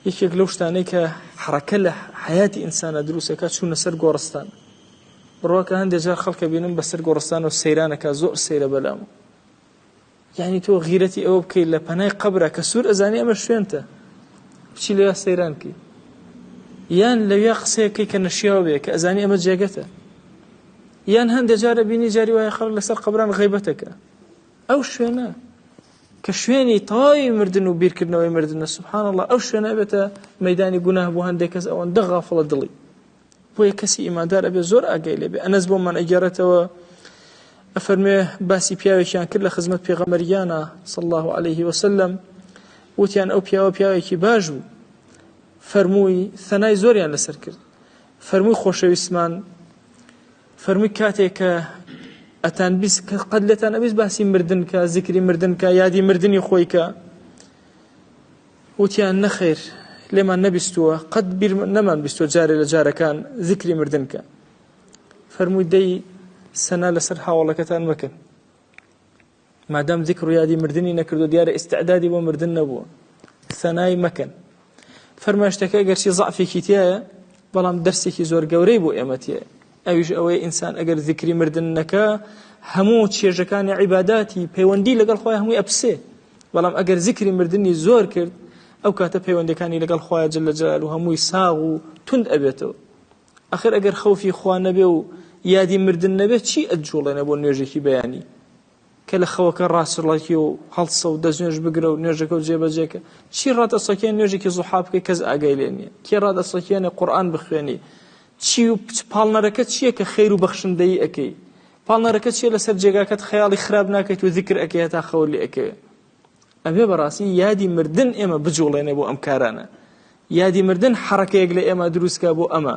یەکێک لەو شتانەی کە حرەکە لە حیاتی ئینسانە دروستەکە چوونە سەر گۆڕستان. بڕواکە هەندێک جار خەڵکە بینم بەسەر گۆڕستان و سەیرانەکە زۆر سەیرە بەلام. یعنی تۆ غیرەتی ئەوە بکەیت لە پەنای قەبرە کە سوور ئەزانی ئەمە شوێنتە بچی لەوێ سەیران کەی، یان لەوێ قسەیەکەی کە نەشیاوە بێ کە ئەزانی ئەمە جێگەتە، یان هەندێک جارە بینی جاری وایە خەڵک لەسەر قەبران غیبەتەکە. ئەو شوێنە کە شوێنی تەواوی مردن و بیرکردنەوەی مردنە، سبحان الله، ئەو شوێنە بێتە مەیدانی گوناه بۆ هەندێک کەس ئەوەندە غافڵە دڵی. بۆیە کەسی ئیماندار ئەبێ زۆر ئاگای لێ بێ. ئەنەس بۆمان ئەگەڕێتەوە ئەفەرمێ باسی پیاوێکیان کرد لە خزمەت پێغەمبەریانە صلی الله عليه وسلم، وتیان ئەو پیاوێکی باش بوو، فەرمووی ثەنای زۆریان لەسەر کرد، فەرمووی خۆشەویستمان، فەرمووی کاتێک کە ئەتان بیست قەت لێتان ئەبیست باسی مردن کە، زیکری مردن کە، یادی مردنی خۆی کە. وتیان نەخێر، لێمان نەبیستووە، قەت بیر نەمان بیستوە جارێ لە جارەکان زیکری مردن کە. فەرمووی دەی سەنا لەسەر هاوڵەکەتان مەکەن، مادام ذکر و یادی مردنی نەکردو دیارە ئیستعدادی بۆ مردن نەبووە، سەنای مەکەن. فەرمووی شتەکە گەرچی زەعفێکی تایە بەڵام دەرسێکی زۆر گەورەی بۆ ئێمە تایە، ئەویش ئەوەی ئینسان ئەگەر ذکری مردن نەکە هەموو چێژەکانی عیباداتی پەیوەندی لەگەڵ خۆی هەمووی ئەپسێ، بەڵام ئەگەر ذکری مردنی زۆر کرد ئەو کاتە پەیوەندەکانی لەگەڵ خۆی جل جلاله هەمووی ساغ و تند ئەبێتەوە. ئەخر ئەگەر خەوفی خوا نەبێ و یادی مردن نەبێت چی ئەجوڵێنە بۆ نوێژێکی بەیانی کە لە خەوەکە ڕاستڕڵاکی و هەڵسە و دەستنوێژ بگرە و نوێژەکە و جێبەجێکە. چی ڕادەسەکێن نوێژێکی زوحا بکەی کەس ئاگای لێ نییە، کێ ڕادەسەکێنێ قورئان بخوێنی، چی و پاڵنەرەکە چییە کە خەیر و بەخشندەیی ئەەکەی، پاڵنەرەکە چیە لەسەر جێگاکەت خەیاڵی خراپ ناکەیت و ذیکر ئەەکەی هەتا خەوە لێ ئەەکەوێ. ئەبێ بەڕاستی یادی مردن ئێمە بجوڵێنێ بۆ ئەم کارانە، یادی مردن حرەکەیەک لە ئێمە دروستکە بۆ ئەمە.